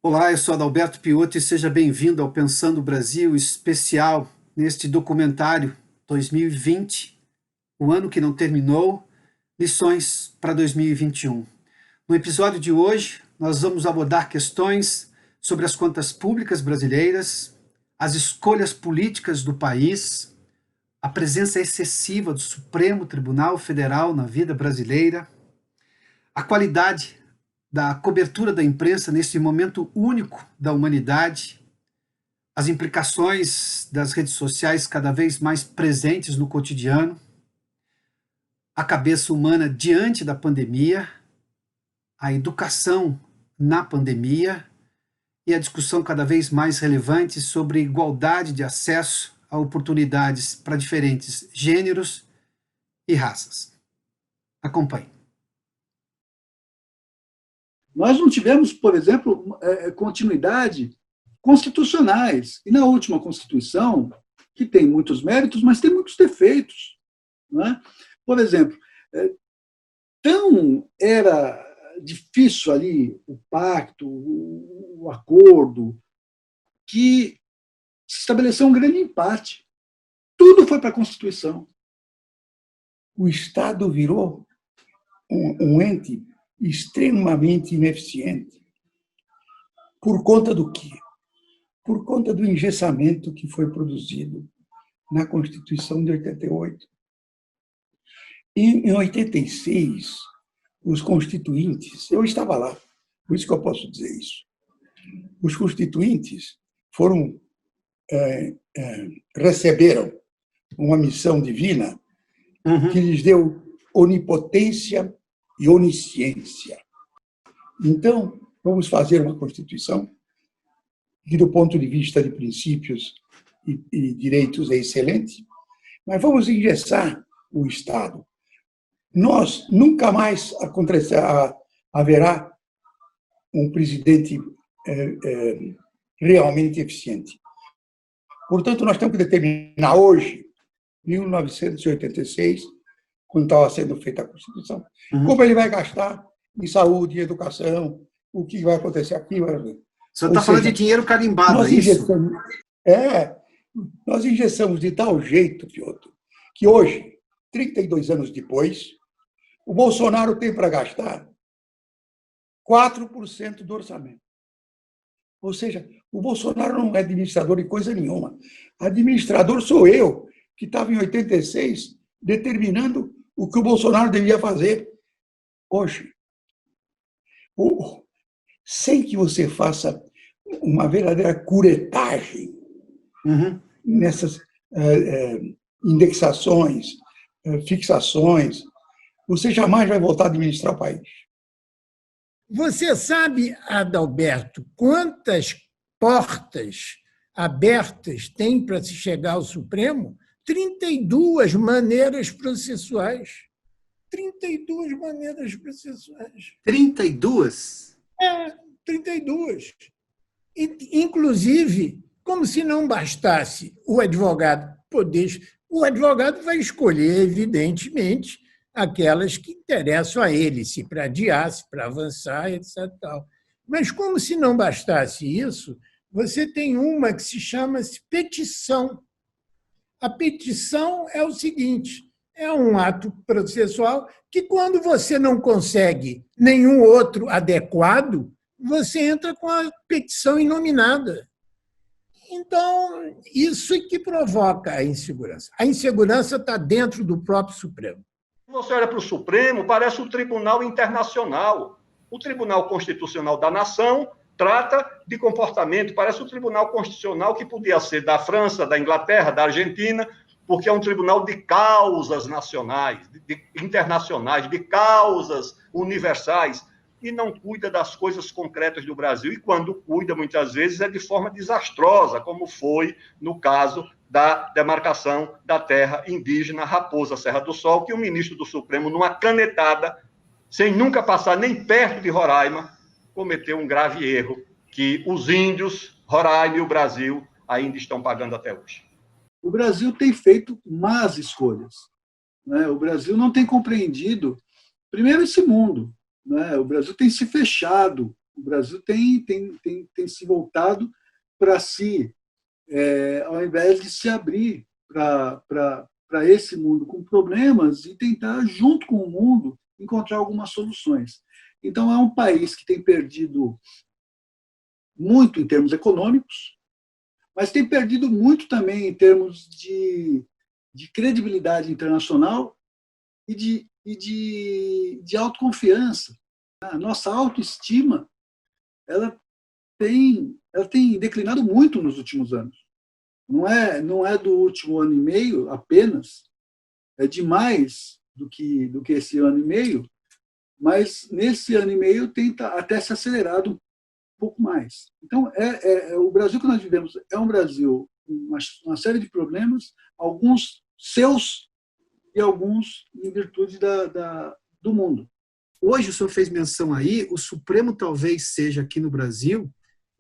Olá, eu sou Adalberto Piotto e seja bem-vindo ao Pensando Brasil especial neste documentário 2020, o ano que não terminou, lições para 2021. No episódio de hoje, nós vamos abordar questões sobre as contas públicas brasileiras, as escolhas políticas do país, a presença excessiva do Supremo Tribunal Federal na vida brasileira, a qualidade da cobertura da imprensa nesse momento único da humanidade, as implicações das redes sociais cada vez mais presentes no cotidiano, a cabeça humana diante da pandemia, a educação na pandemia e a discussão cada vez mais relevante sobre igualdade de acesso a oportunidades para diferentes gêneros e raças. Acompanhe. Nós não tivemos, por exemplo, continuidade constitucionais. E na última Constituição, que tem muitos méritos, mas tem muitos defeitos. Não é? Por exemplo, tão era difícil ali o pacto, o acordo, que se estabeleceu um grande empate. Tudo foi para a Constituição. O Estado virou um ente extremamente ineficiente. Por conta do quê? Por conta do engessamento que foi produzido na Constituição de 88. Em 86, os constituintes, eu estava lá, por isso que eu posso dizer isso, os constituintes receberam uma missão divina que lhes deu onipotência e onisciência. Então, vamos fazer uma Constituição que, do ponto de vista de princípios e direitos, é excelente, mas vamos engessar o Estado. Nós nunca mais haverá um presidente realmente eficiente. Portanto, nós temos que determinar hoje, 1986, quando estava sendo feita a Constituição, como ele vai gastar em saúde, educação, o que vai acontecer aqui. O senhor está falando de dinheiro carimbado, é isso? Nós engessamos de tal jeito, Piotr, que hoje, 32 anos depois, o Bolsonaro tem para gastar 4% do orçamento. Ou seja, o Bolsonaro não é administrador de coisa nenhuma. Administrador sou eu, que estava em 86 determinando o que o Bolsonaro devia fazer hoje. Sem que você faça uma verdadeira curetagem nessas indexações, fixações, você jamais vai voltar a administrar o país. Você sabe, Adalberto, quantas portas abertas tem para se chegar ao Supremo? 32 maneiras processuais. 32 maneiras processuais. 32? 32. Inclusive, como se não bastasse o advogado poder... O advogado vai escolher, evidentemente, aquelas que interessam a ele, se para adiar, se para avançar, etc. Mas, como se não bastasse isso, você tem uma que se chama petição. A petição é o seguinte, é um ato processual que, quando você não consegue nenhum outro adequado, você entra com a petição inominada. Então, isso é que provoca a insegurança. A insegurança está dentro do próprio Supremo. Você olha para o Supremo, parece um tribunal internacional. O Tribunal Constitucional da Nação trata de comportamento, parece um tribunal constitucional que podia ser da França, da Inglaterra, da Argentina, porque é um tribunal de causas nacionais, internacionais, de causas universais, e não cuida das coisas concretas do Brasil. E quando cuida, muitas vezes, é de forma desastrosa, como foi no caso da demarcação da terra indígena Raposa Serra do Sol, que o ministro do Supremo, numa canetada, sem nunca passar nem perto de Roraima, cometeu um grave erro que os índios, Roraima e o Brasil ainda estão pagando até hoje. O Brasil tem feito más escolhas. O Brasil não tem compreendido, primeiro, esse mundo. O Brasil tem se fechado O Brasil tem se voltado para si, ao invés de se abrir para esse mundo com problemas e tentar, junto com o mundo, encontrar algumas soluções. Então, é um país que tem perdido muito em termos econômicos, mas tem perdido muito também em termos de credibilidade internacional e de autoconfiança. A nossa autoestima ela tem declinado muito nos últimos anos. Não é do último ano e meio apenas, é de mais do que esse ano e meio, mas nesse ano e meio tem até se acelerado um pouco mais. Então, o Brasil que nós vivemos é um Brasil com uma série de problemas, alguns seus e alguns em virtude do mundo. Hoje, o senhor fez menção aí, o Supremo talvez seja aqui no Brasil,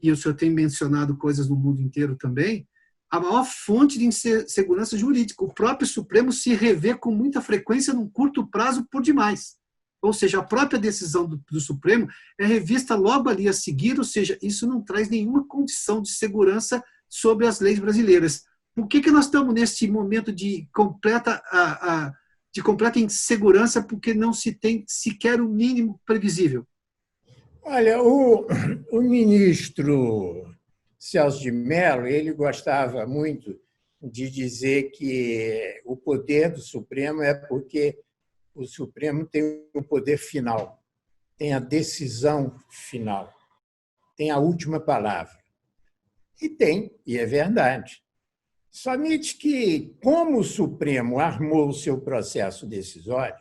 e o senhor tem mencionado coisas no mundo inteiro também, a maior fonte de insegurança jurídica. O próprio Supremo se revê com muita frequência num curto prazo por demais. Ou seja, a própria decisão do Supremo é revista logo ali a seguir, ou seja, isso não traz nenhuma condição de segurança sobre as leis brasileiras. Por que nós estamos nesse momento de completa insegurança, porque não se tem sequer o mínimo previsível? Olha, o ministro Celso de Mello, ele gostava muito de dizer que o poder do Supremo é porque o Supremo tem o poder final, tem a decisão final, tem a última palavra. E tem, e é verdade. Somente que, como o Supremo armou o seu processo decisório,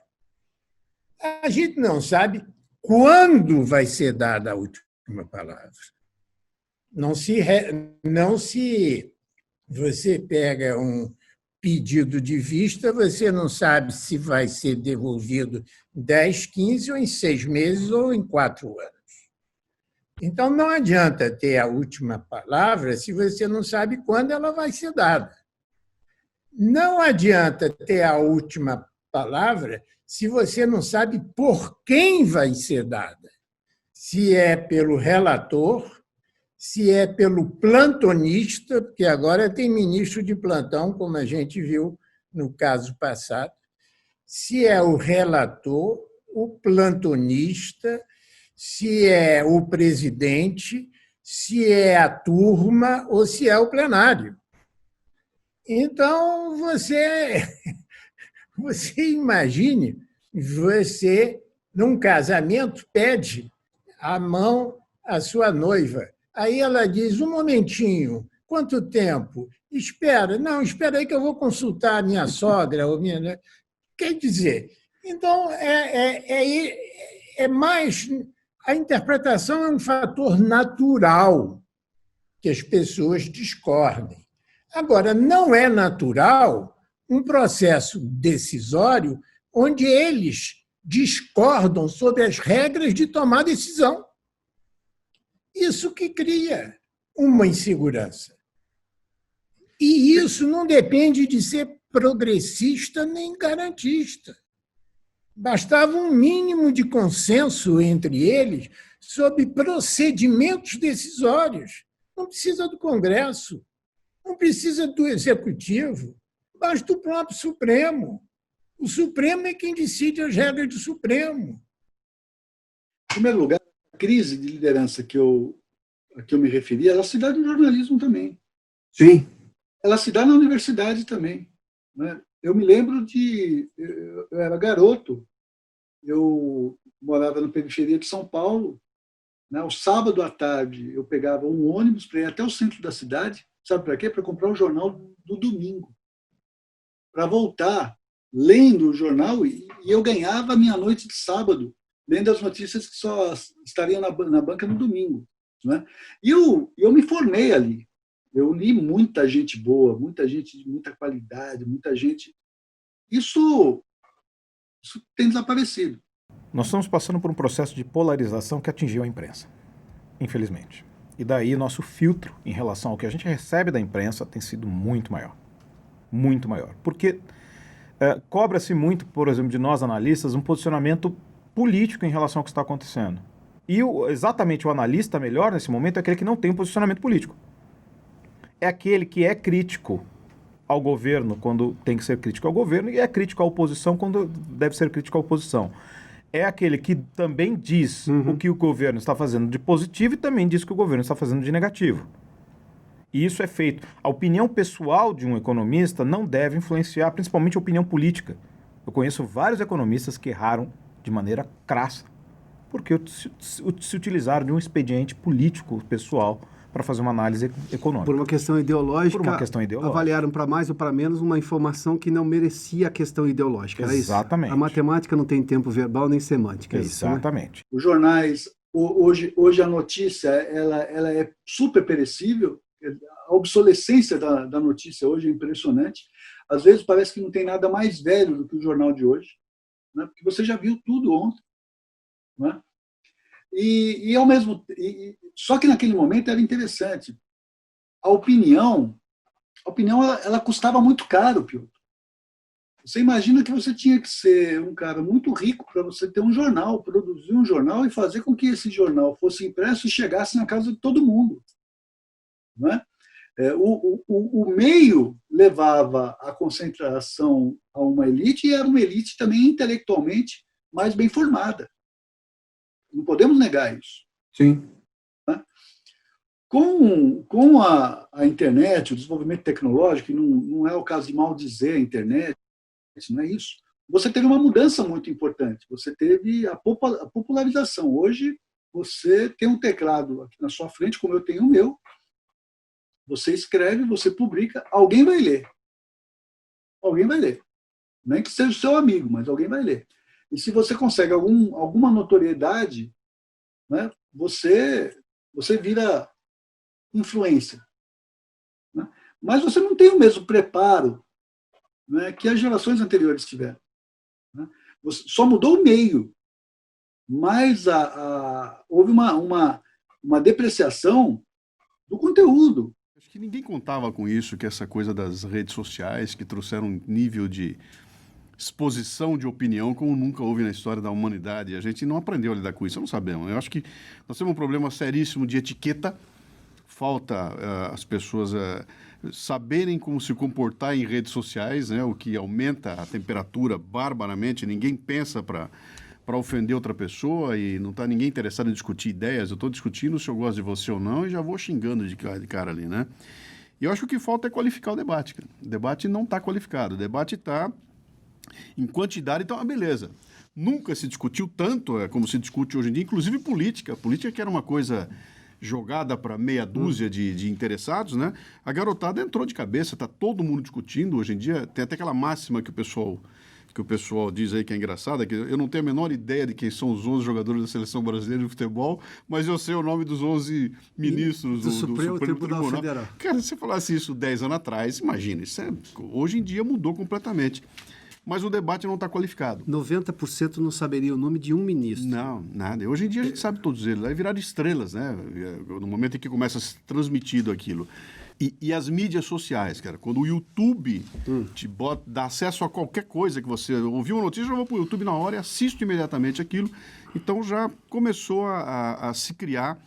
a gente não sabe quando vai ser dada a última palavra. Não se você pega um pedido de vista, você não sabe se vai ser devolvido 10, 15, ou em 6 meses, ou em 4 anos. Então, não adianta ter a última palavra se você não sabe quando ela vai ser dada. Não adianta ter a última palavra se você não sabe por quem vai ser dada. Se é pelo relator, se é pelo plantonista, porque agora tem ministro de plantão, como a gente viu no caso passado, se é o relator, o plantonista, se é o presidente, se é a turma ou se é o plenário. Então, você imagine, você, num casamento, pede a mão à sua noiva. Aí ela diz, um momentinho, quanto tempo? Espera. Não, espera aí que eu vou consultar a minha sogra. Ou minha... Quer dizer, então, é mais... A interpretação é um fator natural que as pessoas discordem. Agora, não é natural um processo decisório onde eles discordam sobre as regras de tomar decisão. Isso que cria uma insegurança. E isso não depende de ser progressista nem garantista. Bastava um mínimo de consenso entre eles sobre procedimentos decisórios. Não precisa do Congresso, não precisa do Executivo, basta do próprio Supremo. O Supremo é quem decide as regras do Supremo. Em primeiro lugar, a crise de liderança a que eu me referi, ela se dá no jornalismo também. Sim. Ela se dá na universidade também. Né? Eu me lembro eu era garoto, eu morava na periferia de São Paulo, né? O sábado à tarde eu pegava um ônibus para ir até o centro da cidade, sabe para quê? Para comprar o jornal do domingo, para voltar lendo o jornal, e eu ganhava a minha noite de sábado, lendo as notícias que só estariam na banca no domingo. Né? E eu me formei ali. Eu li muita gente boa, muita gente de muita qualidade, muita gente. Isso tem desaparecido. Nós estamos passando por um processo de polarização que atingiu a imprensa, infelizmente. E daí nosso filtro em relação ao que a gente recebe da imprensa tem sido muito maior. Muito maior. Porque cobra-se muito, por exemplo, de nós analistas, um posicionamento político em relação ao que está acontecendo. E exatamente o analista melhor nesse momento é aquele que não tem um posicionamento político. É aquele que é crítico ao governo quando tem que ser crítico ao governo e é crítico à oposição quando deve ser crítico à oposição. É aquele que também diz o que o governo está fazendo de positivo e também diz o que o governo está fazendo de negativo. E isso é feito. A opinião pessoal de um economista não deve influenciar, principalmente a opinião política. Eu conheço vários economistas que erraram de maneira crassa, porque se utilizaram de um expediente político pessoal para fazer uma análise econômica. Por uma questão ideológica, Por uma questão ideológica. Avaliaram para mais ou para menos uma informação que não merecia a questão ideológica. Era Exatamente. Isso? A matemática não tem tempo verbal nem semântica. Exatamente. Isso, né? Os jornais, hoje a notícia ela é super perecível. A obsolescência da notícia hoje é impressionante. Às vezes parece que não tem nada mais velho do que o jornal de hoje, né? Porque você já viu tudo ontem, né? E ao mesmo só que naquele momento era interessante. A opinião ela custava muito caro, Piotr. Você imagina que você tinha que ser um cara muito rico para você ter um jornal, produzir um jornal e fazer com que esse jornal fosse impresso e chegasse na casa de todo mundo, né? O meio levava a concentração a uma elite e era uma elite também intelectualmente mais bem formada. Não podemos negar isso. Sim. Né? Com a internet, o desenvolvimento tecnológico, e não é o caso de maldizer a internet, não é isso. Você teve uma mudança muito importante. Você teve a popularização. Hoje, você tem um teclado aqui na sua frente, como eu tenho o meu. Você escreve, você publica, alguém vai ler. Alguém vai ler. Nem que seja o seu amigo, mas alguém vai ler. E se você consegue alguma notoriedade, né, você vira influência. Né? Mas você não tem o mesmo preparo, né, que as gerações anteriores tiveram. Né? Só mudou o meio, mas houve uma depreciação do conteúdo. Acho que ninguém contava com isso, que essa coisa das redes sociais, que trouxeram um nível de exposição de opinião como nunca houve na história da humanidade. A gente não aprendeu a lidar com isso, não sabemos. Eu acho que nós temos um problema seríssimo de etiqueta. Falta as pessoas saberem como se comportar em redes sociais, né, o que aumenta a temperatura barbaramente. Ninguém pensa para ofender outra pessoa e não está ninguém interessado em discutir ideias. Eu estou discutindo se eu gosto de você ou não e já vou xingando de cara ali, né? E eu acho que o que falta é qualificar o debate, cara. O debate não está qualificado. O debate está em quantidade, então, beleza. Nunca se discutiu tanto como se discute hoje em dia, inclusive política. A política que era uma coisa jogada para meia dúzia de interessados, né? A garotada entrou de cabeça, está todo mundo discutindo hoje em dia. Tem até aquela máxima que o pessoal diz aí que é engraçada, que eu não tenho a menor ideia de quem são os 11 jogadores da Seleção Brasileira de Futebol, mas eu sei o nome dos 11 ministros do Supremo Tribunal Federal. Cara, se você falasse isso 10 anos atrás, imagina, hoje em dia mudou completamente. Mas o debate não está qualificado. 90% não saberia o nome de um ministro. Não, nada. Hoje em dia a gente sabe todos eles. Vai virar estrelas, né? No momento em que começa a ser transmitido aquilo. E as mídias sociais, cara. Quando o YouTube dá acesso a qualquer coisa que você ouviu uma notícia, já vou para o YouTube na hora e assisto imediatamente aquilo. Então já começou a se criar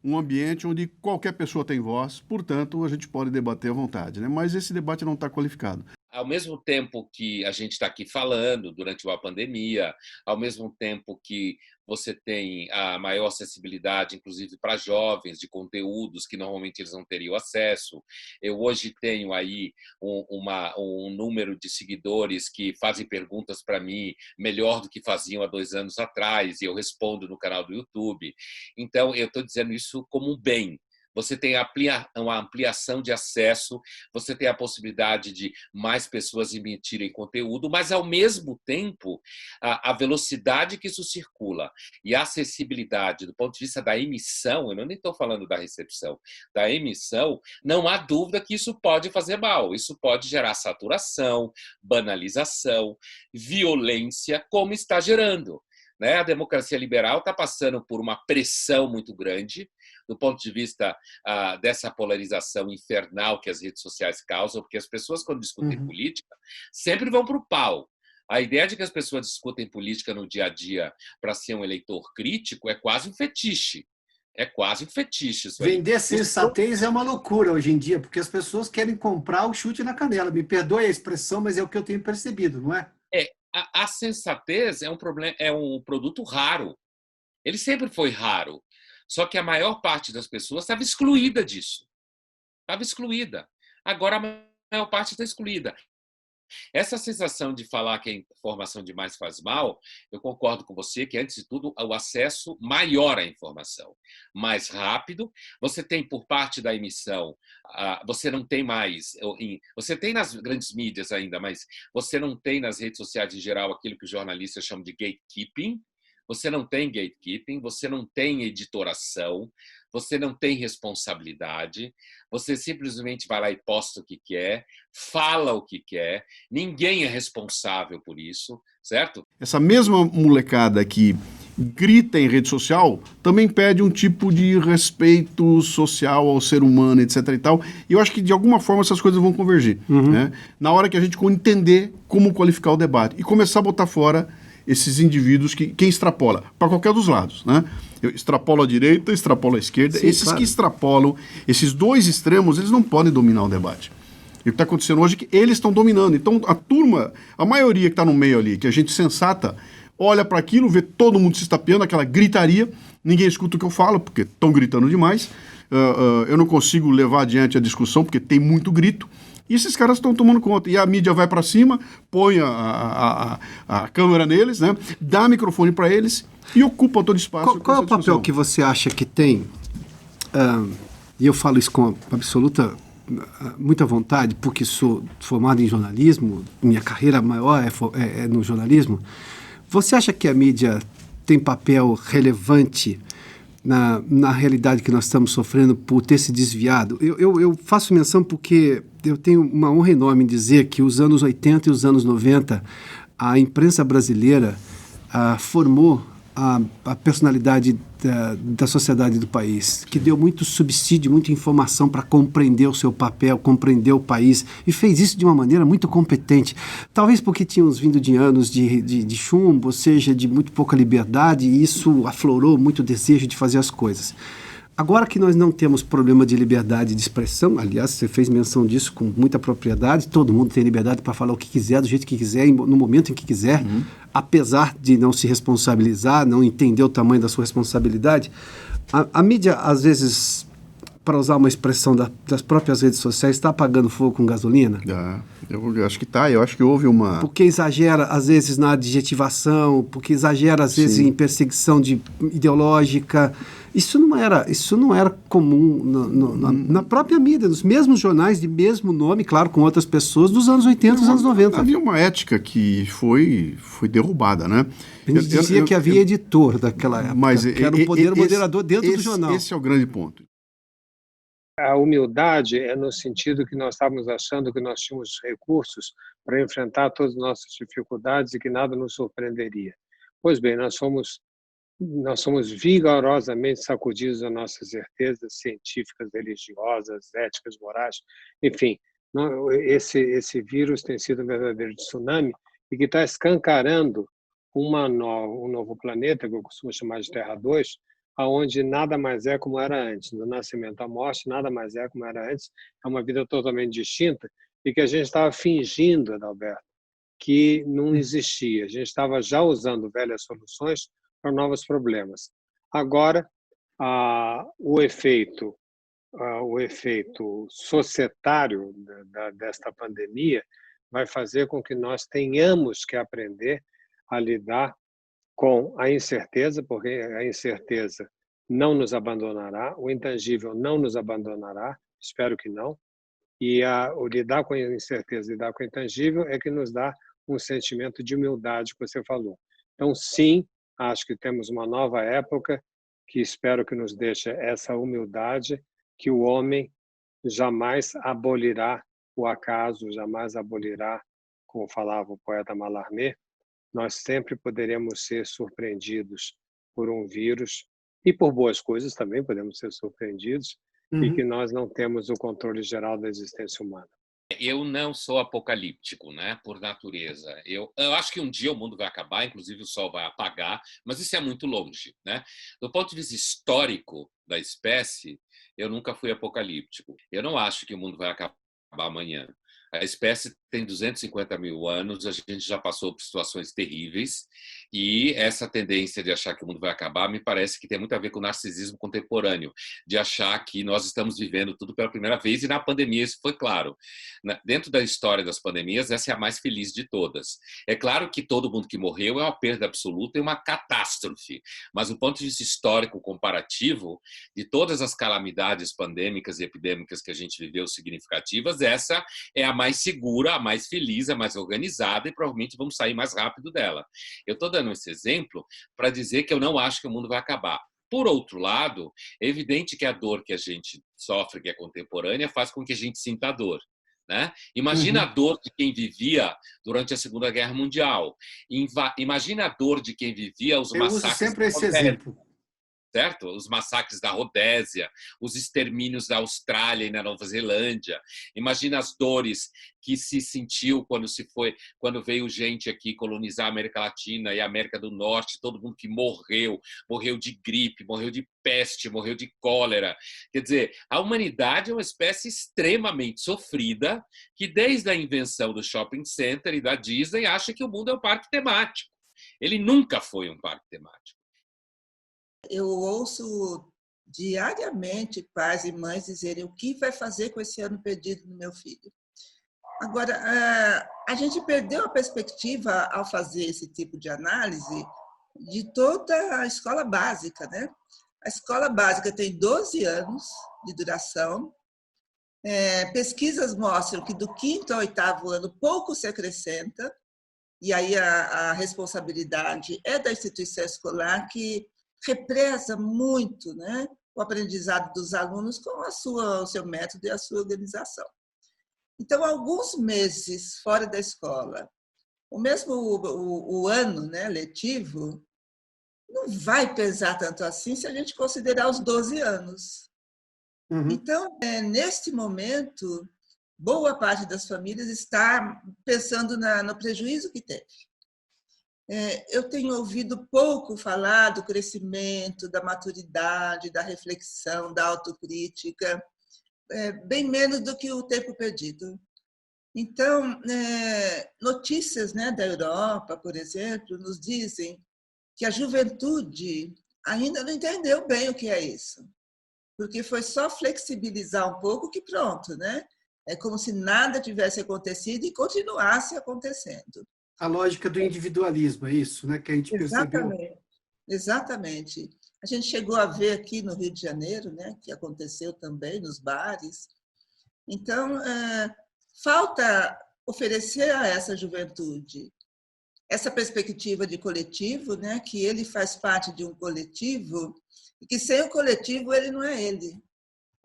um ambiente onde qualquer pessoa tem voz, portanto, a gente pode debater à vontade, né? Mas esse debate não está qualificado. Ao mesmo tempo que a gente está aqui falando durante uma pandemia, ao mesmo tempo que você tem a maior acessibilidade, inclusive para jovens, de conteúdos que normalmente eles não teriam acesso. Eu hoje tenho aí um número de seguidores que fazem perguntas para mim melhor do que faziam há 2 anos atrás, e eu respondo no canal do YouTube. Então, eu estou dizendo isso como um bem. Você tem uma ampliação de acesso, você tem a possibilidade de mais pessoas emitirem conteúdo, mas, ao mesmo tempo, a velocidade que isso circula e a acessibilidade do ponto de vista da emissão, eu nem estou falando da recepção, da emissão, não há dúvida que isso pode fazer mal. Isso pode gerar saturação, banalização, violência, como está gerando. A democracia liberal está passando por uma pressão muito grande do ponto de vista dessa polarização infernal que as redes sociais causam, porque as pessoas, quando discutem política, sempre vão para o pau. A ideia de que as pessoas discutem política no dia a dia para ser um eleitor crítico é quase um fetiche. É quase um fetiche isso aí. Vender sensatez é uma loucura hoje em dia, porque as pessoas querem comprar o chute na canela. Me perdoe a expressão, mas é o que eu tenho percebido, não é? A sensatez é um problema, é um produto raro. Ele sempre foi raro. Só que a maior parte das pessoas estava excluída disso. Estava excluída. Agora a maior parte está excluída. Essa sensação de falar que a informação demais faz mal, eu concordo com você que, antes de tudo, o acesso maior à informação, mais rápido. Você tem, por parte da emissão, você não tem mais, você tem nas grandes mídias ainda, mas você não tem nas redes sociais em geral aquilo que os jornalistas chamam de gatekeeping. Você não tem gatekeeping, você não tem editoração, você não tem responsabilidade, você simplesmente vai lá e posta o que quer, fala o que quer, ninguém é responsável por isso, certo? Essa mesma molecada que grita em rede social também pede um tipo de respeito social ao ser humano, etc. e tal. E eu acho que, de alguma forma, essas coisas vão convergir. Né? Na hora que a gente entender como qualificar o debate e começar a botar fora esses indivíduos quem extrapola, para qualquer dos lados, né? Eu extrapolo à direita, extrapolo à esquerda. Sim, esses claro. que extrapolam, esses dois extremos, eles não podem dominar o debate. E o que está acontecendo hoje é que eles estão dominando. Então, a turma, a maioria que está no meio ali, que a gente sensata, olha para aquilo, vê todo mundo se estapeando, aquela gritaria, ninguém escuta o que eu falo, porque estão gritando demais. Eu não consigo levar adiante a discussão, porque tem muito grito. E esses caras estão tomando conta. E a mídia vai para cima, põe a câmera neles, né? Dá microfone para eles e ocupa todo o espaço. Qual é o papel que você acha que tem, e eu falo isso com absoluta muita vontade, porque sou formado em jornalismo, minha carreira maior é no jornalismo. Você acha que a mídia tem papel relevante na realidade que nós estamos sofrendo por ter se desviado? Eu faço menção porque eu tenho uma honra enorme em dizer que os anos 80 e os anos 90, a imprensa brasileira formou a personalidade da sociedade do país, que deu muito subsídio, muita informação para compreender o seu papel, compreender o país, e fez isso de uma maneira muito competente. Talvez porque tínhamos vindo de anos de chumbo, ou seja, de muito pouca liberdade, e isso aflorou muito o desejo de fazer as coisas. Agora que nós não temos problema de liberdade de expressão, aliás, você fez menção disso com muita propriedade, todo mundo tem liberdade para falar o que quiser, do jeito que quiser, no momento em que quiser, apesar de não se responsabilizar, não entender o tamanho da sua responsabilidade. A mídia, às vezes, para usar uma expressão das próprias redes sociais, está apagando fogo com gasolina? Eu acho que está, eu acho que houve uma... Porque exagera, às vezes, na adjetivação, porque exagera, às vezes, em perseguição ideológica. Isso não era comum na própria mídia, nos mesmos jornais de mesmo nome, claro, com outras pessoas, dos anos 80 e dos anos 90. Havia uma ética que foi derrubada, né? A gente dizia que havia editor daquela época, mas que era o poder moderador dentro do jornal. Esse é o grande ponto. A humildade é no sentido que nós estávamos achando que nós tínhamos recursos para enfrentar todas as nossas dificuldades e que nada nos surpreenderia. Pois bem, nós somos vigorosamente sacudidos das nossas certezas científicas, religiosas, éticas, morais, enfim. Esse vírus tem sido um verdadeiro tsunami e que está escancarando um novo planeta, que eu costumo chamar de Terra 2, onde nada mais é como era antes. No nascimento à morte, nada mais é como era antes. É uma vida totalmente distinta e que a gente estava fingindo, Adalberto, que não existia. A gente estava já usando velhas soluções para novos problemas. Agora, o efeito societário desta pandemia vai fazer com que nós tenhamos que aprender a lidar com a incerteza, porque a incerteza não nos abandonará, o intangível não nos abandonará, espero que não, e o lidar com a incerteza, lidar com o intangível é que nos dá um sentimento de humildade que você falou. Então, sim, acho que temos uma nova época que espero que nos deixe essa humildade, que o homem jamais abolirá o acaso, jamais abolirá, como falava o poeta Mallarmé. Nós sempre poderemos ser surpreendidos por um vírus e por boas coisas também podemos ser surpreendidos e que nós não temos o controle geral da existência humana. Eu não sou apocalíptico, né, por natureza. Eu acho que um dia o mundo vai acabar, inclusive o sol vai apagar, mas isso é muito longe, né? Do ponto de vista histórico da espécie, eu nunca fui apocalíptico. Eu não acho que o mundo vai acabar amanhã. A espécie tem 250 mil anos, a gente já passou por situações terríveis, e essa tendência de achar que o mundo vai acabar me parece que tem muito a ver com o narcisismo contemporâneo, de achar que nós estamos vivendo tudo pela primeira vez, e na pandemia isso foi claro. Dentro da história das pandemias, essa é a mais feliz de todas. É claro que todo mundo que morreu é uma perda absoluta e uma catástrofe, mas do ponto de vista histórico comparativo, de todas as calamidades pandêmicas e epidêmicas que a gente viveu significativas, essa é a mais segura, a mais feliz, a mais organizada, e provavelmente vamos sair mais rápido dela. Eu estou dando esse exemplo para dizer que eu não acho que o mundo vai acabar. Por outro lado, é evidente que a dor que a gente sofre, que é contemporânea, faz com que a gente sinta a dor, né? Imagina a dor de quem vivia durante a Segunda Guerra Mundial. Imagina a dor de quem vivia os massacres. Eu uso sempre esse exemplo. Certo? Os massacres da Rodésia, os extermínios da Austrália e na Nova Zelândia. Imagina as dores que se sentiu quando veio gente aqui colonizar a América Latina e a América do Norte, todo mundo que morreu de gripe, morreu de peste, morreu de cólera. Quer dizer, a humanidade é uma espécie extremamente sofrida que desde a invenção do shopping center e da Disney acha que o mundo é um parque temático. Ele nunca foi um parque temático. Eu ouço diariamente pais e mães dizerem o que vai fazer com esse ano perdido no meu filho. Agora, a gente perdeu a perspectiva ao fazer esse tipo de análise de toda a escola básica, né? A escola básica tem 12 anos de duração. Pesquisas mostram que do 5º ao 8º ano pouco se acrescenta, e aí a responsabilidade é da instituição escolar, que represa muito, né, o aprendizado dos alunos com o seu método e a sua organização. Então, alguns meses fora da escola, o ano, né, letivo, não vai pesar tanto assim se a gente considerar os 12 anos. Então, neste momento, boa parte das famílias está pensando no prejuízo que teve. Eu tenho ouvido pouco falar do crescimento, da maturidade, da reflexão, da autocrítica, bem menos do que o tempo perdido. Então, notícias, né, da Europa, por exemplo, nos dizem que a juventude ainda não entendeu bem o que é isso, porque foi só flexibilizar um pouco que pronto, né? É como se nada tivesse acontecido e continuasse acontecendo. A lógica do individualismo, é isso, né, que a gente percebeu. Exatamente. A gente chegou a ver aqui no Rio de Janeiro, né, que aconteceu também nos bares. Então, falta oferecer a essa juventude essa perspectiva de coletivo, né, que ele faz parte de um coletivo e que sem o coletivo ele não é ele.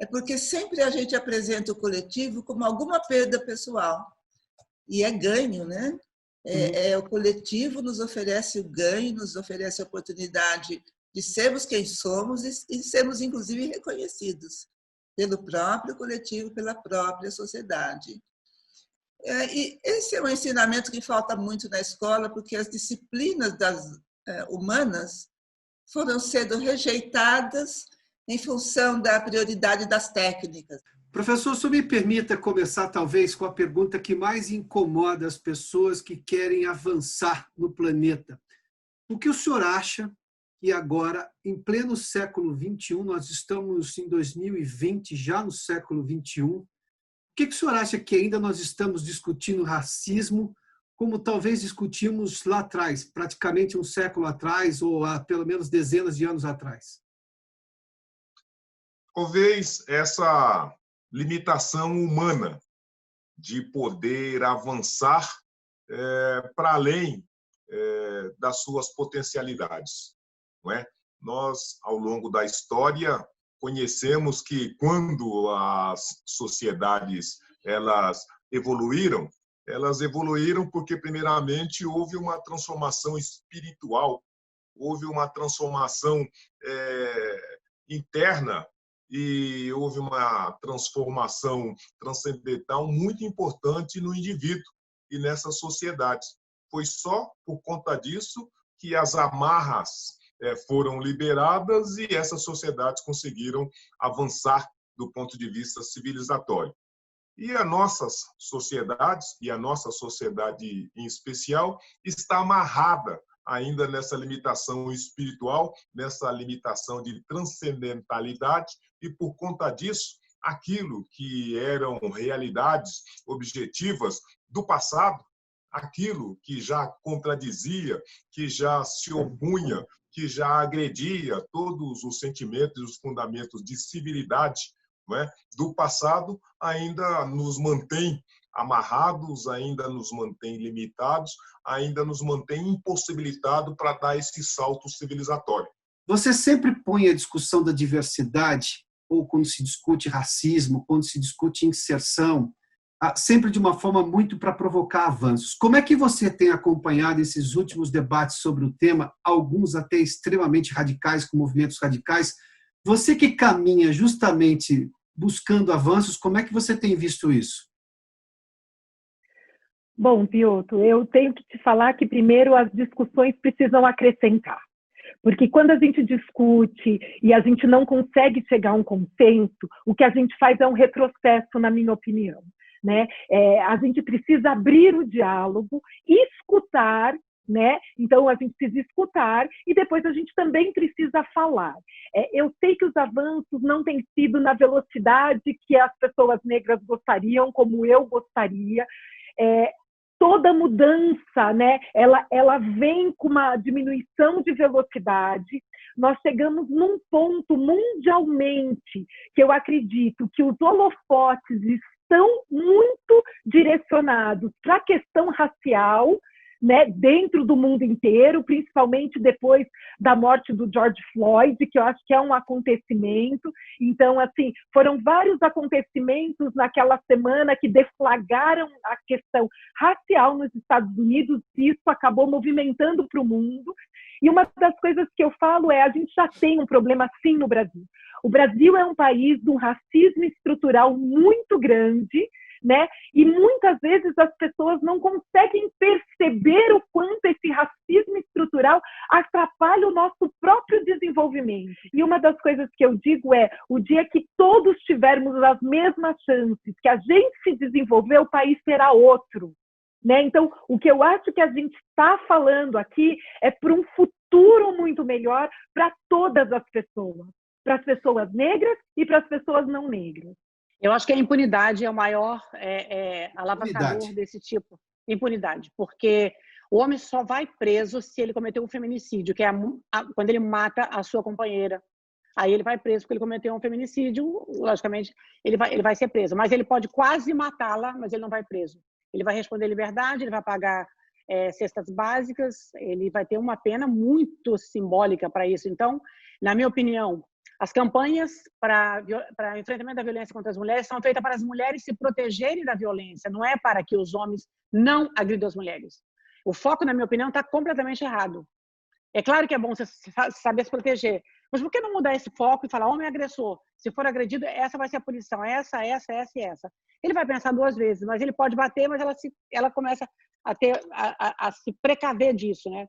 É porque sempre a gente apresenta o coletivo como alguma perda pessoal. E é ganho, né? O coletivo nos oferece o ganho, nos oferece a oportunidade de sermos quem somos e sermos, inclusive, reconhecidos pelo próprio coletivo, pela própria sociedade. E esse é um ensinamento que falta muito na escola, porque as disciplinas humanas foram sendo rejeitadas em função da prioridade das técnicas. Professor, se me permita começar talvez com a pergunta que mais incomoda as pessoas que querem avançar no planeta. O que o senhor acha que agora, em pleno século XXI, nós estamos em 2020, já no século XXI, o que o senhor acha que ainda nós estamos discutindo racismo como talvez discutimos lá atrás, praticamente um século atrás, ou há pelo menos dezenas de anos atrás? Talvez essa limitação humana de poder avançar para além das suas potencialidades, não é? Nós, ao longo da história, conhecemos que quando as sociedades elas evoluíram porque, primeiramente, houve uma transformação espiritual, houve uma transformação interna e houve uma transformação transcendental muito importante no indivíduo e nessa sociedade. Foi só por conta disso que as amarras foram liberadas e essas sociedades conseguiram avançar do ponto de vista civilizatório. E a nossa sociedade em especial, está amarrada ainda nessa limitação espiritual, nessa limitação de transcendentalidade, e por conta disso, aquilo que eram realidades objetivas do passado, aquilo que já contradizia, que já se opunha, que já agredia todos os sentimentos e os fundamentos de civilidade, não é, do passado, ainda nos mantém amarrados, ainda nos mantém limitados, ainda nos mantém impossibilitados para dar esse salto civilizatório. Você sempre põe a discussão da diversidade, ou quando se discute racismo, quando se discute inserção, sempre de uma forma muito para provocar avanços. Como é que você tem acompanhado esses últimos debates sobre o tema, alguns até extremamente radicais, com movimentos radicais? Você que caminha justamente buscando avanços, como é que você tem visto isso? Bom, Piotr, eu tenho que te falar que, primeiro, as discussões precisam acrescentar. Porque quando a gente discute e a gente não consegue chegar a um consenso, o que a gente faz é um retrocesso, na minha opinião, né? A gente precisa abrir o diálogo, escutar, né? Então, a gente precisa escutar e depois a gente também precisa falar. Eu sei que os avanços não têm sido na velocidade que as pessoas negras gostariam, como eu gostaria. Toda mudança, né, ela vem com uma diminuição de velocidade. Nós chegamos num ponto mundialmente que eu acredito que os holofotes estão muito direcionados para a questão racial, né, dentro do mundo inteiro, principalmente depois da morte do George Floyd, que eu acho que é um acontecimento. Então, assim, foram vários acontecimentos naquela semana que deflagraram a questão racial nos Estados Unidos, e isso acabou movimentando para o mundo. E uma das coisas que eu falo a gente já tem um problema sim no Brasil. O Brasil é um país de um racismo estrutural muito grande, né? E muitas vezes as pessoas não conseguem perceber o quanto esse racismo estrutural atrapalha o nosso próprio desenvolvimento. E uma das coisas que eu digo o dia que todos tivermos as mesmas chances, que a gente se desenvolver, o país será outro, né? Então, o que eu acho que a gente está falando aqui é para um futuro muito melhor para todas as pessoas, para as pessoas negras e para as pessoas não negras. Eu acho que a impunidade é o maior alavancador desse tipo. Impunidade. Porque o homem só vai preso se ele cometeu um feminicídio, que é quando ele mata a sua companheira. Aí ele vai preso porque ele cometeu um feminicídio, logicamente, ele vai ser preso. Mas ele pode quase matá-la, mas ele não vai preso. Ele vai responder liberdade, ele vai pagar cestas básicas, ele vai ter uma pena muito simbólica para isso. Então, na minha opinião, as campanhas para enfrentamento da violência contra as mulheres são feitas para as mulheres se protegerem da violência, não é para que os homens não agridam as mulheres. O foco, na minha opinião, está completamente errado. É claro que é bom você saber se proteger, mas por que não mudar esse foco e falar, homem agressor, se for agredido, essa vai ser a punição, essa e essa. Ele vai pensar duas vezes, mas ele pode bater, mas ela começa a se precaver disso, né?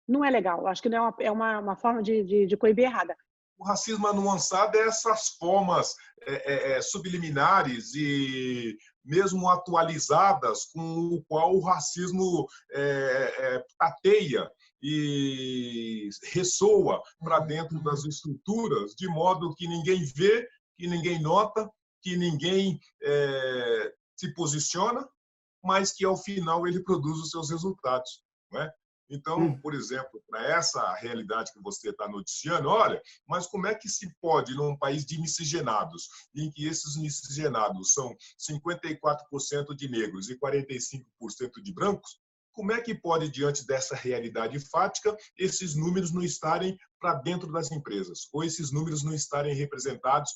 Não é legal, acho que não é uma forma de coibir errada. O racismo anuançado é essas formas subliminares e mesmo atualizadas com o qual o racismo tateia e ressoa para dentro das estruturas, de modo que ninguém vê, que ninguém nota, que ninguém se posiciona, mas que ao final ele produz os seus resultados, não é? Então, por exemplo, para essa realidade que você está noticiando, olha, mas como é que se pode, num país de miscigenados, em que esses miscigenados são 54% de negros e 45% de brancos, como é que pode, diante dessa realidade fática, esses números não estarem para dentro das empresas, ou esses números não estarem representados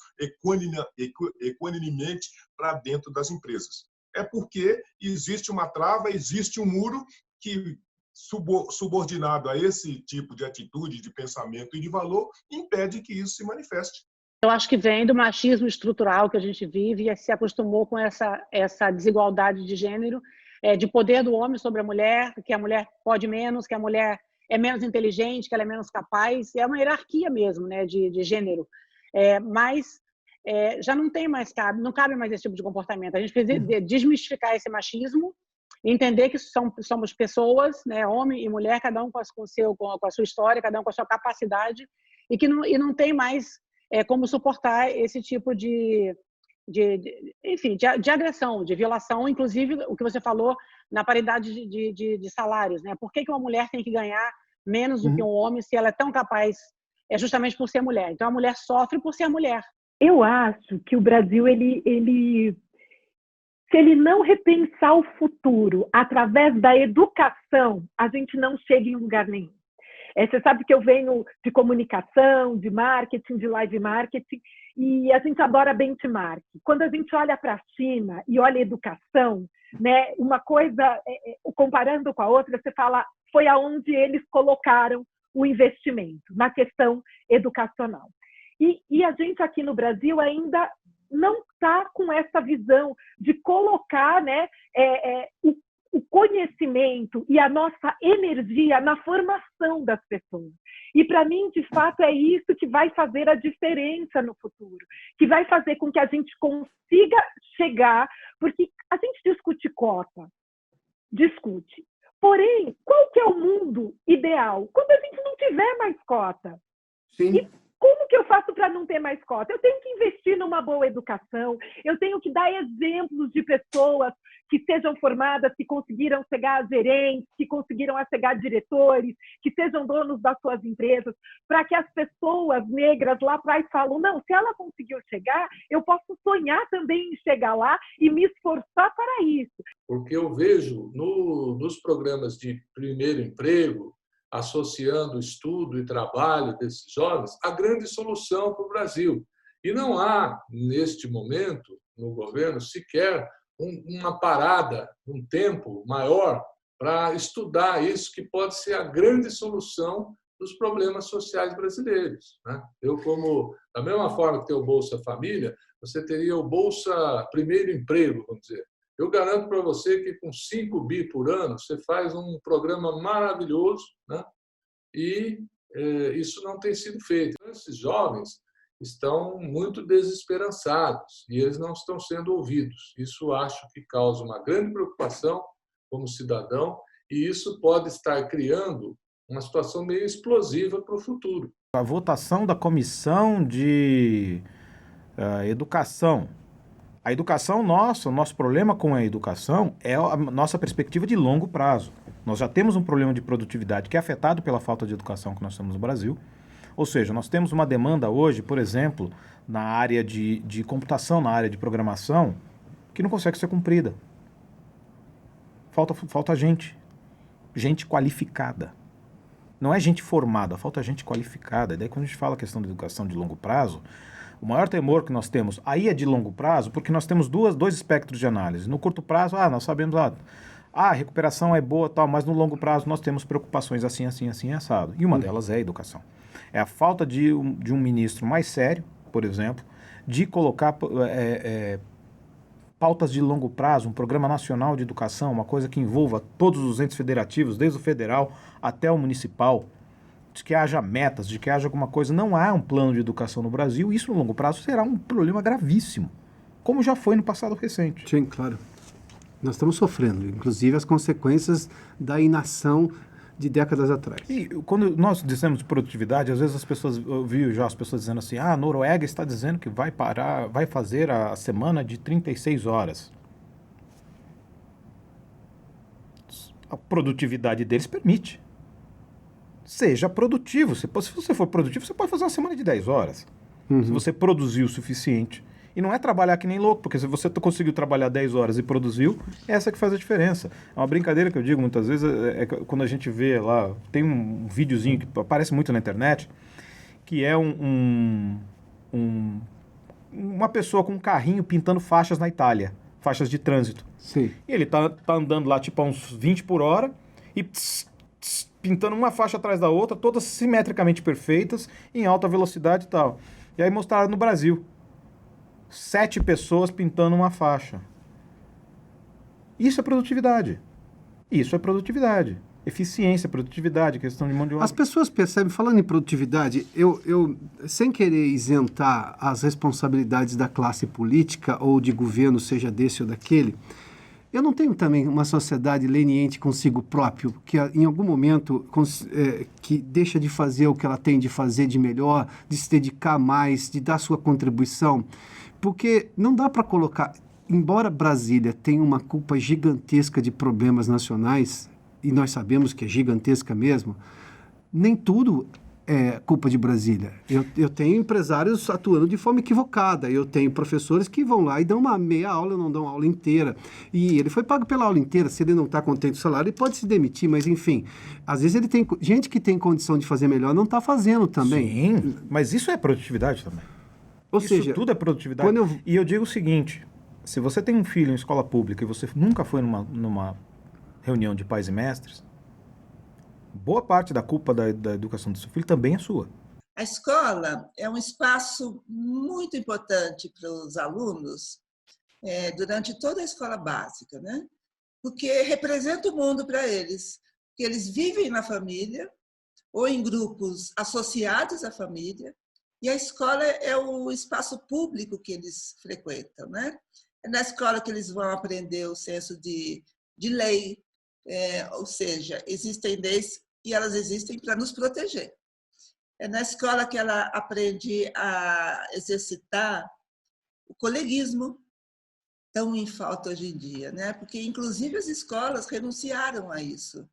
equanimemente para dentro das empresas? É porque existe uma trava, existe um muro que, subordinado a esse tipo de atitude, de pensamento e de valor, impede que isso se manifeste. Eu acho que vem do machismo estrutural que a gente vive e se acostumou com essa desigualdade de gênero, de poder do homem sobre a mulher, que a mulher pode menos, que a mulher é menos inteligente, que ela é menos capaz. É uma hierarquia mesmo, né, de gênero. Mas já não tem mais não cabe mais esse tipo de comportamento. A gente precisa desmistificar esse machismo, entender que somos pessoas, né, homem e mulher, cada um com a sua história, cada um com a sua capacidade, e não tem mais como suportar esse tipo de agressão, de violação, inclusive o que você falou na paridade de salários, né? Por que uma mulher tem que ganhar menos do que um homem se ela é tão capaz, justamente por ser mulher? Então a mulher sofre por ser mulher. Eu acho que o Brasil, se ele não repensar o futuro através da educação, a gente não chega em lugar nenhum. Você sabe que eu venho de comunicação, de marketing, de live marketing, e a gente adora benchmark. Quando a gente olha para a China e olha a educação, né, uma coisa, comparando com a outra, você fala, foi aonde eles colocaram o investimento, na questão educacional. E a gente aqui no Brasil ainda não está com essa visão de colocar, né, o conhecimento e a nossa energia na formação das pessoas. E, para mim, de fato, é isso que vai fazer a diferença no futuro, que vai fazer com que a gente consiga chegar, porque a gente discute cota, porém, qual que é o mundo ideal? Quando a gente não tiver mais cota. Sim. E como que eu faço para não ter mais cota? Eu tenho que investir numa boa educação, eu tenho que dar exemplos de pessoas que sejam formadas, que conseguiram chegar a gerentes, que conseguiram chegar a diretores, que sejam donos das suas empresas, para que as pessoas negras lá atrás falam, não, se ela conseguiu chegar, eu posso sonhar também em chegar lá e me esforçar para isso. Porque eu vejo nos programas de primeiro emprego, associando estudo e trabalho desses jovens, a grande solução para o Brasil. E não há, neste momento, no governo, sequer uma parada, um tempo maior para estudar isso, que pode ser a grande solução dos problemas sociais brasileiros, né? Da mesma forma que tem o Bolsa Família, você teria o Bolsa Primeiro Emprego, vamos dizer. Eu garanto para você que com 5 bi por ano, você faz um programa maravilhoso, né? E isso não tem sido feito. Então, esses jovens estão muito desesperançados e eles não estão sendo ouvidos. Isso acho que causa uma grande preocupação como cidadão e isso pode estar criando uma situação meio explosiva para o futuro. A votação da Comissão de Educação. A educação nossa, o nosso problema com a educação é a nossa perspectiva de longo prazo. Nós já temos um problema de produtividade que é afetado pela falta de educação que nós temos no Brasil. Ou seja, nós temos uma demanda hoje, por exemplo, na área de computação, na área de programação, que não consegue ser cumprida. Falta gente qualificada. Não é gente formada, falta gente qualificada. E daí quando a gente fala a questão da educação de longo prazo, o maior temor que nós temos aí é de longo prazo, porque nós temos dois espectros de análise. No curto prazo, nós sabemos, a recuperação é boa, tal, mas no longo prazo nós temos preocupações assim, assado. E uma delas é a educação. É a falta de um ministro mais sério, por exemplo, de colocar pautas de longo prazo, um programa nacional de educação, uma coisa que envolva todos os entes federativos, desde o federal até o municipal, de que haja metas, de que haja alguma coisa. Não há um plano de educação no Brasil, e isso no longo prazo será um problema gravíssimo, como já foi no passado recente. Sim, claro. Nós estamos sofrendo, inclusive, as consequências da inação de décadas atrás. E quando nós dizemos de produtividade, às vezes as pessoas, eu vi já as pessoas dizendo assim, a Noruega está dizendo que vai fazer a semana de 36 horas. A produtividade deles permite. Seja produtivo. Se você for produtivo, você pode fazer uma semana de 10 horas. Se você produzir o suficiente. E não é trabalhar que nem louco, porque se você conseguiu trabalhar 10 horas e produziu, é essa que faz a diferença. É uma brincadeira que eu digo muitas vezes, quando a gente vê lá, tem um videozinho que aparece muito na internet, que é uma pessoa com um carrinho pintando faixas na Itália, faixas de trânsito. Sim. E ele tá andando lá tipo a uns 20 por hora e pintando uma faixa atrás da outra, todas simetricamente perfeitas, em alta velocidade e tal. E aí mostraram no Brasil. 7 pessoas pintando uma faixa. Isso é produtividade. Isso é produtividade. Eficiência, produtividade, questão de mão de obra. As pessoas percebem, falando em produtividade, eu sem querer isentar as responsabilidades da classe política ou de governo, seja desse ou daquele, eu não tenho também uma sociedade leniente consigo próprio, que em algum momento que deixa de fazer o que ela tem de fazer de melhor, de se dedicar mais, de dar sua contribuição, porque não dá para colocar, embora Brasília tenha uma culpa gigantesca de problemas nacionais, e nós sabemos que é gigantesca mesmo, nem tudo é culpa de Brasília. Eu tenho empresários atuando de forma equivocada, eu tenho professores que vão lá e dão uma meia aula, não dão uma aula inteira, e ele foi pago pela aula inteira, se ele não está contente com o salário, ele pode se demitir, mas enfim, às vezes ele tem gente que tem condição de fazer melhor, não está fazendo também. Sim, mas isso é produtividade também. Ou isso seja, tudo é produtividade. E eu digo o seguinte, se você tem um filho em escola pública e você nunca foi numa reunião de pais e mestres, boa parte da culpa da educação do seu filho também é sua. A escola é um espaço muito importante para os alunos durante toda a escola básica, né? Porque representa o mundo para eles. Porque eles vivem na família ou em grupos associados à família, e a escola é o espaço público que eles frequentam, né? É na escola que eles vão aprender o senso de lei, ou seja, existem leis e elas existem para nos proteger. É na escola que ela aprende a exercitar o coleguismo, tão em falta hoje em dia, né? Porque, inclusive, as escolas renunciaram a isso.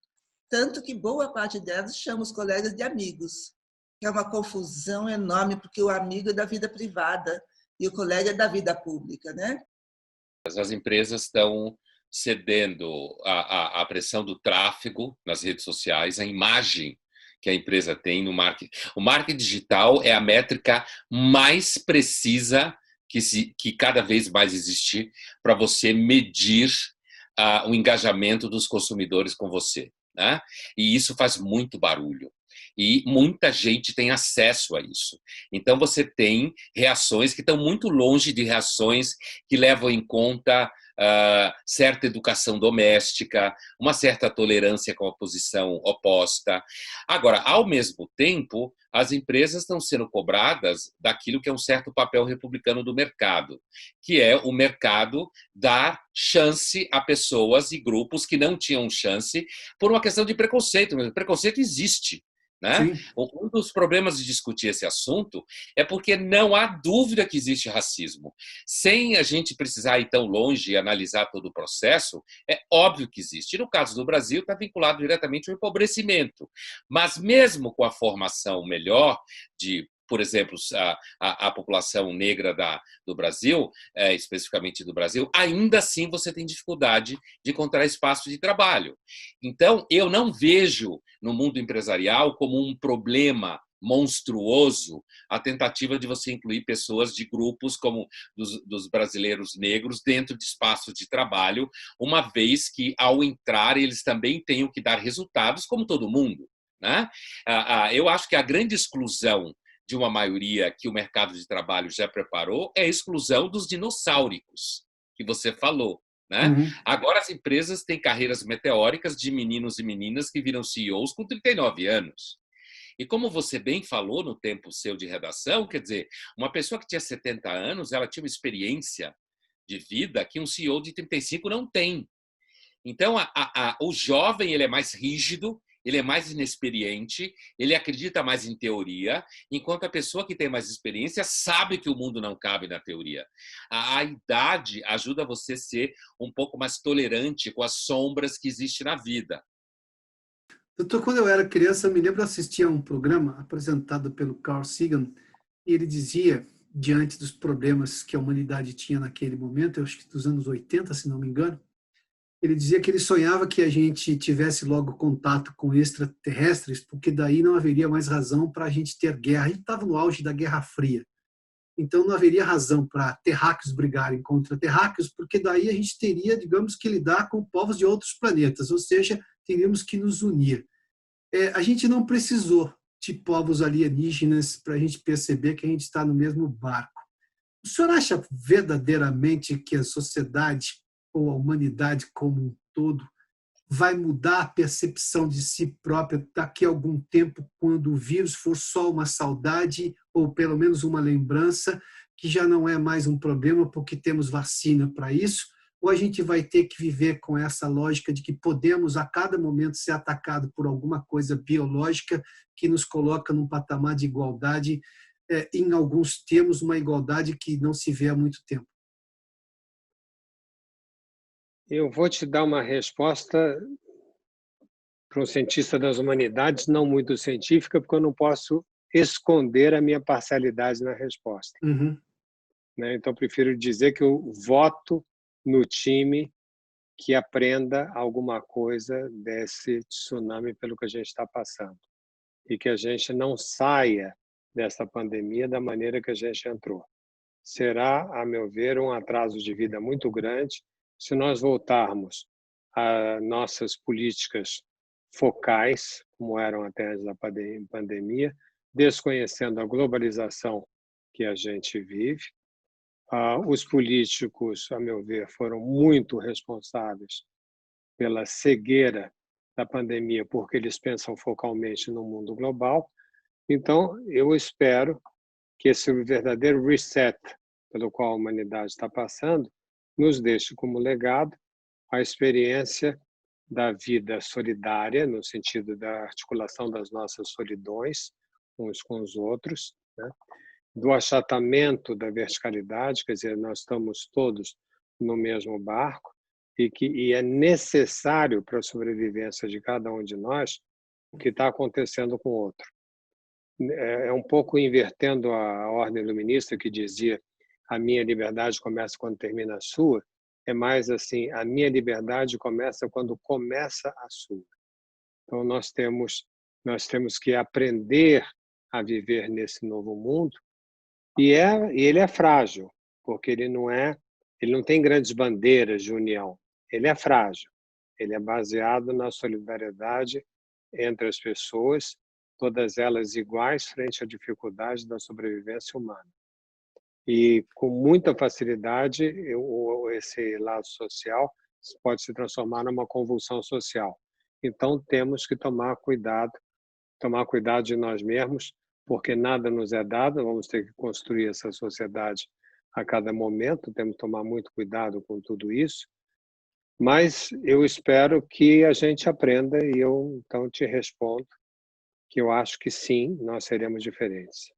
Tanto que boa parte delas chama os colegas de amigos, que é uma confusão enorme, porque o amigo é da vida privada e o colega é da vida pública, né? As empresas estão cedendo à pressão do tráfego nas redes sociais, a imagem que a empresa tem no marketing. O marketing digital é a métrica mais precisa que cada vez mais existe para você medir o engajamento dos consumidores com você, né? E isso faz muito barulho. E muita gente tem acesso a isso. Então, você tem reações que estão muito longe de reações que levam em conta certa educação doméstica, uma certa tolerância com a posição oposta. Agora, ao mesmo tempo, as empresas estão sendo cobradas daquilo que é um certo papel republicano do mercado, que é o mercado dar chance a pessoas e grupos que não tinham chance por uma questão de preconceito. O preconceito existe. Né? Um dos problemas de discutir esse assunto é porque não há dúvida que existe racismo. Sem a gente precisar ir tão longe e analisar todo o processo, é óbvio que existe. E no caso do Brasil, está vinculado diretamente ao empobrecimento. Mas mesmo com a formação melhor de, por exemplo, a população negra do Brasil, especificamente do Brasil, ainda assim você tem dificuldade de encontrar espaço de trabalho. Então, eu não vejo no mundo empresarial como um problema monstruoso a tentativa de você incluir pessoas de grupos como dos brasileiros negros dentro de espaços de trabalho, uma vez que, ao entrar, eles também tenham que dar resultados como todo mundo, né? Eu acho que a grande exclusão de uma maioria que o mercado de trabalho já preparou é a exclusão dos dinossáricos, que você falou. Né? Agora as empresas têm carreiras meteóricas de meninos e meninas que viram CEOs com 39 anos. E como você bem falou no tempo seu de redação, quer dizer, uma pessoa que tinha 70 anos, ela tinha uma experiência de vida que um CEO de 35 não tem. Então, o jovem ele é mais rígido, ele é mais inexperiente, ele acredita mais em teoria, enquanto a pessoa que tem mais experiência sabe que o mundo não cabe na teoria. A idade ajuda você a ser um pouco mais tolerante com as sombras que existem na vida. Doutor, quando eu era criança, eu me lembro de assistir a um programa apresentado pelo Carl Sagan, e ele dizia, diante dos problemas que a humanidade tinha naquele momento, eu acho que dos anos 80, se não me engano, ele dizia que ele sonhava que a gente tivesse logo contato com extraterrestres, porque daí não haveria mais razão para a gente ter guerra. A gente estava no auge da Guerra Fria. Então não haveria razão para terráqueos brigarem contra terráqueos, porque daí a gente teria, digamos, que lidar com povos de outros planetas, ou seja, teríamos que nos unir. A gente não precisou de povos alienígenas para a gente perceber que a gente está no mesmo barco. O senhor acha verdadeiramente que a sociedade ou a humanidade como um todo vai mudar a percepção de si própria daqui a algum tempo, quando o vírus for só uma saudade ou pelo menos uma lembrança, que já não é mais um problema porque temos vacina para isso? Ou a gente vai ter que viver com essa lógica de que podemos a cada momento ser atacado por alguma coisa biológica que nos coloca num patamar de igualdade, em alguns termos, uma igualdade que não se vê há muito tempo? Eu vou te dar uma resposta para um cientista das humanidades, não muito científica, porque eu não posso esconder a minha parcialidade na resposta. Uhum. Então, prefiro dizer que eu voto no time que aprenda alguma coisa desse tsunami pelo que a gente está passando e que a gente não saia dessa pandemia da maneira que a gente entrou. Será, a meu ver, um atraso de vida muito grande se nós voltarmos a nossas políticas focais, como eram até antes da pandemia, desconhecendo a globalização que a gente vive. Os políticos, a meu ver, foram muito responsáveis pela cegueira da pandemia, porque eles pensam focalmente no mundo global. Então, eu espero que esse verdadeiro reset pelo qual a humanidade está passando nos deixe como legado a experiência da vida solidária, no sentido da articulação das nossas solidões uns com os outros, né? Do achatamento da verticalidade, quer dizer, nós estamos todos no mesmo barco e é necessário para a sobrevivência de cada um de nós o que está acontecendo com o outro. É um pouco invertendo a ordem iluminista que dizia a minha liberdade começa quando termina a sua, é mais assim, a minha liberdade começa quando começa a sua. Então nós temos que aprender a viver nesse novo mundo e ele é frágil, porque ele não tem grandes bandeiras de união, ele é frágil, ele é baseado na solidariedade entre as pessoas, todas elas iguais frente à dificuldade da sobrevivência humana. E com muita facilidade esse lado social pode se transformar numa convulsão social. Então temos que tomar cuidado de nós mesmos, porque nada nos é dado, vamos ter que construir essa sociedade a cada momento, temos que tomar muito cuidado com tudo isso, mas eu espero que a gente aprenda e eu então te respondo que eu acho que sim, nós seremos diferentes.